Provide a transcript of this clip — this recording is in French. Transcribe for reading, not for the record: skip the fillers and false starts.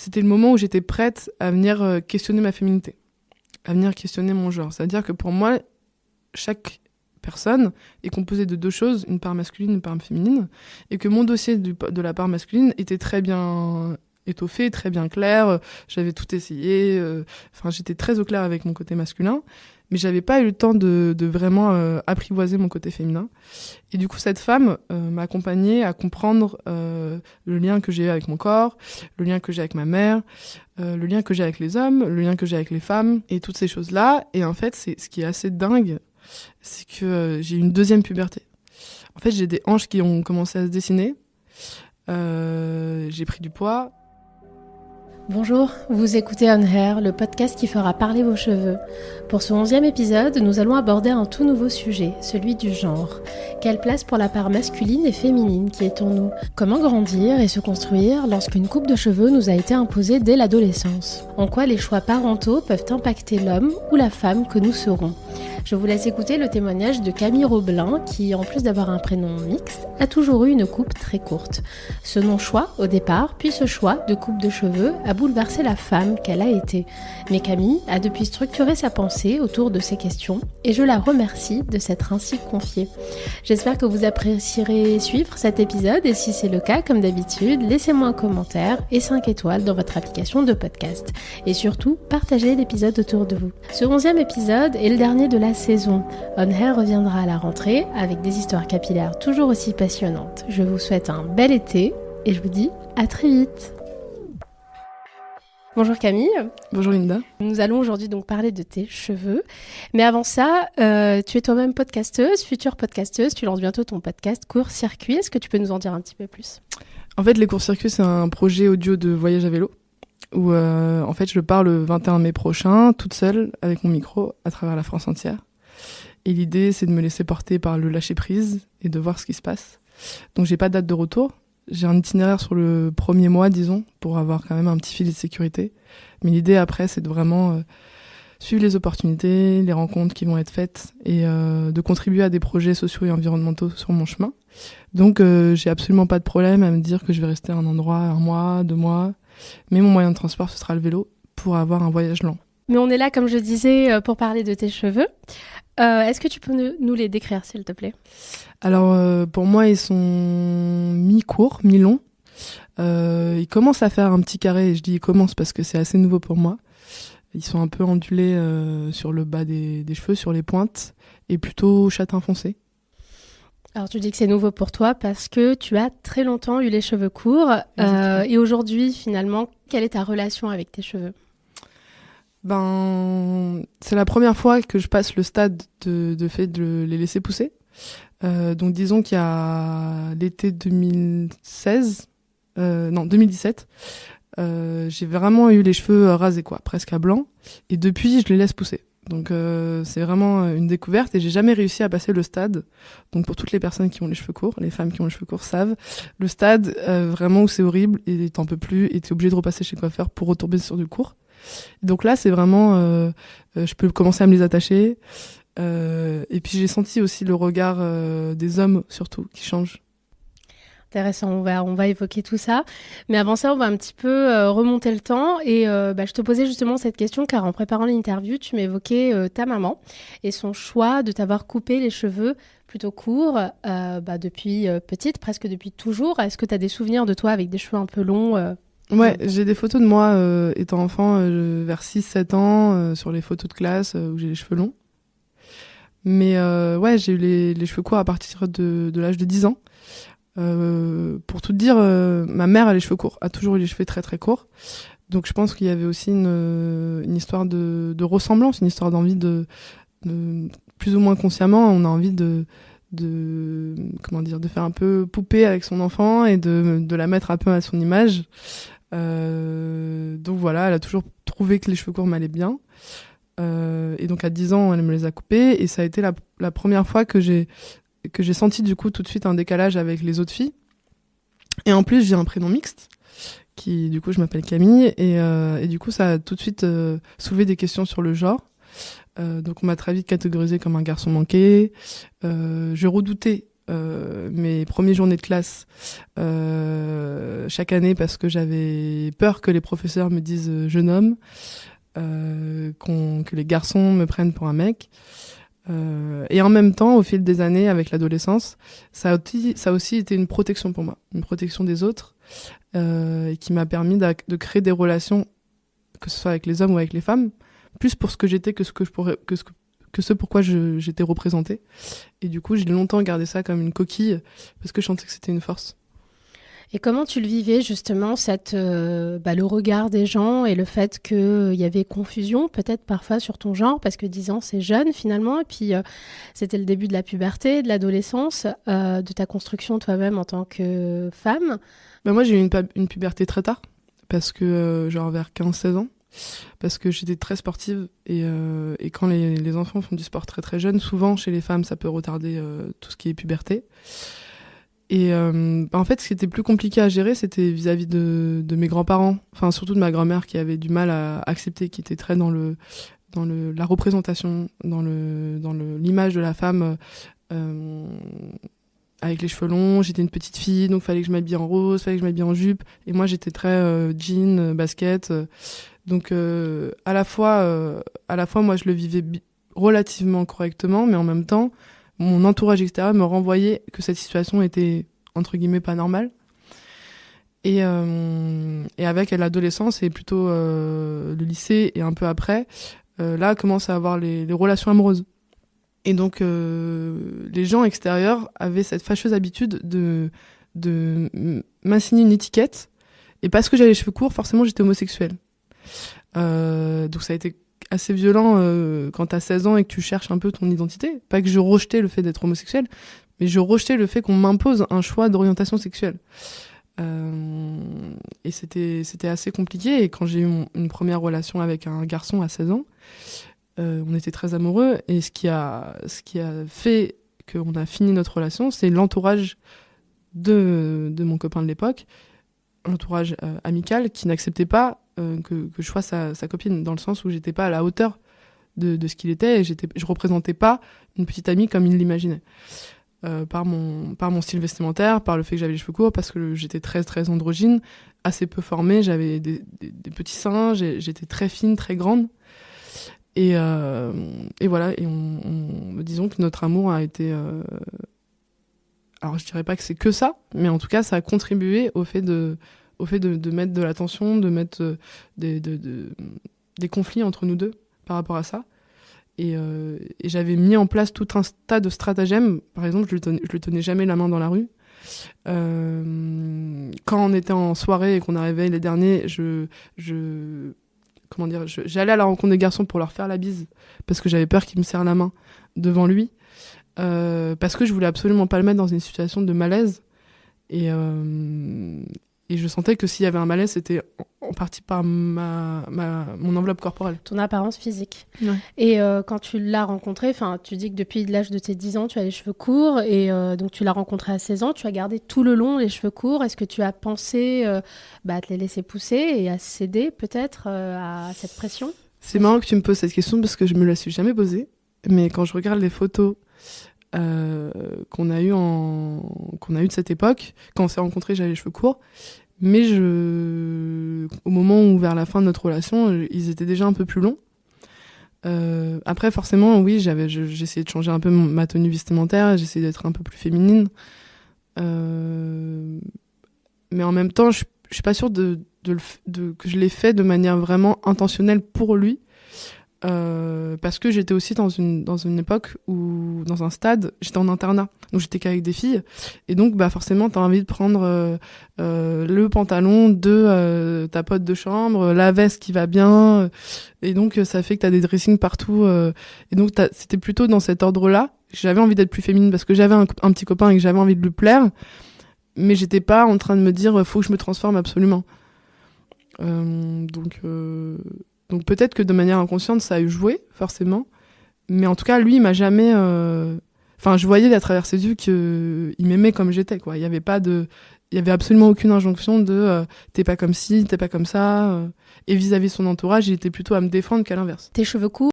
c'était le moment où j'étais prête à venir questionner ma féminité, à venir questionner mon genre. C'est-à-dire que pour moi, chaque personne est composée de 2 choses, une part masculine, une part féminine, et que mon dossier de la part masculine était très bien étoffé, très bien clair, j'avais tout essayé, j'étais très au clair avec mon côté masculin, mais j'avais pas eu le temps de vraiment apprivoiser mon côté féminin. Et du coup, cette femme m'a accompagnée à comprendre le lien que j'ai avec mon corps, le lien que j'ai avec ma mère, le lien que j'ai avec les hommes, le lien que j'ai avec les femmes, et toutes ces choses-là. Et en fait, ce qui est assez dingue, c'est que j'ai eu une 2e puberté. En fait, j'ai des hanches qui ont commencé à se dessiner. J'ai pris du poids. Bonjour, vous écoutez On Hair, le podcast qui fera parler vos cheveux. Pour ce 11e épisode, nous allons aborder un tout nouveau sujet, celui du genre. Quelle place pour la part masculine et féminine qui est en nous? Comment grandir et se construire lorsqu'une coupe de cheveux nous a été imposée dès l'adolescence? En quoi les choix parentaux peuvent impacter l'homme ou la femme que nous serons? Je vous laisse écouter le témoignage de Camille Roblin qui, en plus d'avoir un prénom mixte, a toujours eu une coupe très courte. Ce non-choix au départ, puis ce choix de coupe de cheveux a bouleversé la femme qu'elle a été. Mais Camille a depuis structuré sa pensée autour de ces questions et je la remercie de s'être ainsi confiée. J'espère que vous apprécierez suivre cet épisode et si c'est le cas, comme d'habitude, laissez-moi un commentaire et 5 étoiles dans votre application de podcast. Et surtout, partagez l'épisode autour de vous. Ce 11e épisode est le dernier de la saison. On Hair reviendra à la rentrée avec des histoires capillaires toujours aussi passionnantes. Je vous souhaite un bel été et je vous dis à très vite. Bonjour Camille. Bonjour Linda. Nous allons aujourd'hui donc parler de tes cheveux. Mais avant ça, tu es toi-même podcasteuse, future podcasteuse. Tu lances bientôt ton podcast Court Circuit. Est-ce que tu peux nous en dire un petit peu plus ? En fait, les Courts Circuits, c'est un projet audio de voyage à vélo où en fait, je pars le 21 mai prochain, toute seule, avec mon micro, à travers la France entière. Et l'idée, c'est de me laisser porter par le lâcher-prise et de voir ce qui se passe. Donc, j'ai pas de date de retour. J'ai un itinéraire sur le premier mois, disons, pour avoir quand même un petit filet de sécurité. Mais l'idée, après, c'est de vraiment suivre les opportunités, les rencontres qui vont être faites et de contribuer à des projets sociaux et environnementaux sur mon chemin. Donc, j'ai absolument pas de problème à me dire que je vais rester à un endroit 1 mois, 2 mois. Mais mon moyen de transport, ce sera le vélo pour avoir un voyage lent. Mais on est là, comme je disais, pour parler de tes cheveux. Est-ce que tu peux nous les décrire, s'il te plaît ? Alors, pour moi, ils sont mi-courts, mi-longs. Ils commencent à faire un petit carré, et je dis ils commencent parce que c'est assez nouveau pour moi. Ils sont un peu ondulés sur le bas des cheveux, sur les pointes, et plutôt châtain foncé. Alors, tu dis que c'est nouveau pour toi parce que tu as très longtemps eu les cheveux courts. Et aujourd'hui, finalement, quelle est ta relation avec tes cheveux ? C'est la première fois que je passe le stade de fait de les laisser pousser. Donc disons qu'il y a l'été 2017, j'ai vraiment eu les cheveux rasés, presque à blanc. Et depuis, je les laisse pousser. Donc c'est vraiment une découverte et j'ai jamais réussi à passer le stade. Donc pour toutes les personnes qui ont les cheveux courts, les femmes qui ont les cheveux courts savent, le stade vraiment où c'est horrible et t'en peux plus et t'es obligé de repasser chez le coiffeur pour retomber sur du court. Donc là, c'est vraiment, je peux commencer à me les attacher. Et puis j'ai senti aussi le regard des hommes surtout qui change. Intéressant, on va évoquer tout ça. Mais avant ça, on va un petit peu remonter le temps. Et je te posais justement cette question car en préparant l'interview, tu m'évoquais ta maman et son choix de t'avoir coupé les cheveux plutôt courts depuis petite, presque depuis toujours. Est-ce que tu as des souvenirs de toi avec des cheveux un peu longs Ouais, j'ai des photos de moi étant enfant vers 6-7 ans sur les photos de classe où j'ai les cheveux longs. Mais j'ai eu les cheveux courts à partir de l'âge de 10 ans. Pour tout te dire, ma mère a les cheveux courts, a toujours eu les cheveux très très courts. Donc je pense qu'il y avait aussi une histoire de ressemblance, une histoire d'envie de plus ou moins consciemment, on a envie de faire un peu poupée avec son enfant et de la mettre un peu à son image. Donc voilà, elle a toujours trouvé que les cheveux courts m'allaient bien. Et donc à 10 ans, elle me les a coupés et ça a été la première fois que j'ai senti du coup tout de suite un décalage avec les autres filles. Et en plus, j'ai un prénom mixte qui du coup je m'appelle Camille et du coup ça a tout de suite soulevé des questions sur le genre. Donc on m'a très vite catégorisée comme un garçon manqué. Je redoutais mes premières journées de classe chaque année parce que j'avais peur que les professeurs me disent jeune homme, que les garçons me prennent pour un mec. Et en même temps, au fil des années, avec l'adolescence, ça a aussi été une protection pour moi, une protection des autres, et qui m'a permis de créer des relations, que ce soit avec les hommes ou avec les femmes, plus pour ce que j'étais que ce pourquoi j'étais représentée. Et du coup, j'ai longtemps gardé ça comme une coquille, parce que je sentais que c'était une force. Et comment tu le vivais justement, le regard des gens et le fait qu'il y avait confusion peut-être parfois sur ton genre, parce que 10 ans c'est jeune finalement, et puis c'était le début de la puberté, de l'adolescence, de ta construction toi-même en tant que femme. Moi j'ai eu une puberté très tard, parce que genre vers 15-16 ans, parce que j'étais très sportive, et quand les enfants font du sport très très jeune, souvent chez les femmes ça peut retarder tout ce qui est puberté. Et en fait, ce qui était plus compliqué à gérer, c'était vis-à-vis de mes grands-parents, enfin surtout de ma grand-mère qui avait du mal à accepter, qui était très dans la représentation, dans l'image de la femme avec les cheveux longs. J'étais une petite fille, donc fallait que je m'habille en rose, fallait que je m'habille en jupe. Et moi, j'étais très jean, basket. Donc à la fois, moi, je le vivais relativement correctement, mais en même temps, mon entourage extérieur me renvoyait que cette situation était, entre guillemets, pas normale. Et avec l'adolescence et plutôt le lycée et un peu après, là, commence à avoir les relations amoureuses. Et donc, les gens extérieurs avaient cette fâcheuse habitude de m'assigner une étiquette. Et parce que j'avais les cheveux courts, forcément, j'étais homosexuelle. Donc ça a été assez violent quand t'as 16 ans et que tu cherches un peu ton identité. Pas que je rejetais le fait d'être homosexuel, mais je rejetais le fait qu'on m'impose un choix d'orientation sexuelle. Et c'était assez compliqué. Et quand j'ai eu une première relation avec un garçon à 16 ans, on était très amoureux. Et ce qui a fait qu'on a fini notre relation, c'est l'entourage de mon copain de l'époque, l'entourage amical, qui n'acceptait pas que je sois sa copine, dans le sens où j'étais pas à la hauteur de ce qu'il était, et je représentais pas une petite amie comme il l'imaginait. Par mon style vestimentaire, par le fait que j'avais les cheveux courts, parce que j'étais très très androgyne, assez peu formée, j'avais des petits seins, j'étais très fine, très grande. Et voilà, et disons que notre amour a été... alors je dirais pas que c'est que ça, mais en tout cas ça a contribué au fait de mettre de la tension, de mettre des conflits entre nous deux par rapport à ça. Et j'avais mis en place tout un tas de stratagèmes. Par exemple, je lui tenais jamais la main dans la rue. Quand on était en soirée et qu'on arrivait les derniers, j'allais à la rencontre des garçons pour leur faire la bise, parce que j'avais peur qu'ils me serrent la main devant lui. Parce que je voulais absolument pas le mettre dans une situation de malaise. Et je sentais que s'il y avait un malaise, c'était en partie par mon enveloppe corporelle. Ton apparence physique. Ouais. Et quand tu l'as rencontré, tu dis que depuis l'âge de tes 10 ans, tu as les cheveux courts. Et donc, tu l'as rencontré à 16 ans. Tu as gardé tout le long les cheveux courts. Est-ce que tu as pensé à te les laisser pousser et à céder peut-être à cette pression ? C'est marrant que tu me poses cette question parce que je me la suis jamais posée. Mais quand je regarde les photos qu'on a eu de cette époque, quand on s'est rencontrés, j'avais les cheveux courts, mais au moment où vers la fin de notre relation, ils étaient déjà un peu plus longs. Après, forcément, oui, j'essayais de changer un peu ma tenue vestimentaire, j'essayais d'être un peu plus féminine, mais en même temps, je suis pas sûre que je l'ai fait de manière vraiment intentionnelle pour lui. Parce que j'étais aussi dans une époque où, dans un stade, j'étais en internat, donc j'étais qu'avec des filles, et donc forcément t'as envie de prendre le pantalon de ta pote de chambre, la veste qui va bien, et donc ça fait que t'as des dressings partout, et donc c'était plutôt dans cet ordre-là. J'avais envie d'être plus féminine parce que j'avais un petit copain et que j'avais envie de lui plaire, mais j'étais pas en train de me dire faut que je me transforme absolument. Donc peut-être que de manière inconsciente, ça a eu joué, forcément. Mais en tout cas, lui, il m'a jamais... je voyais à travers ses yeux qu'il m'aimait comme j'étais, quoi. Il y avait absolument aucune injonction de t'es pas comme ci, t'es pas comme ça. Et vis-à-vis de son entourage, il était plutôt à me défendre qu'à l'inverse. Tes cheveux courts,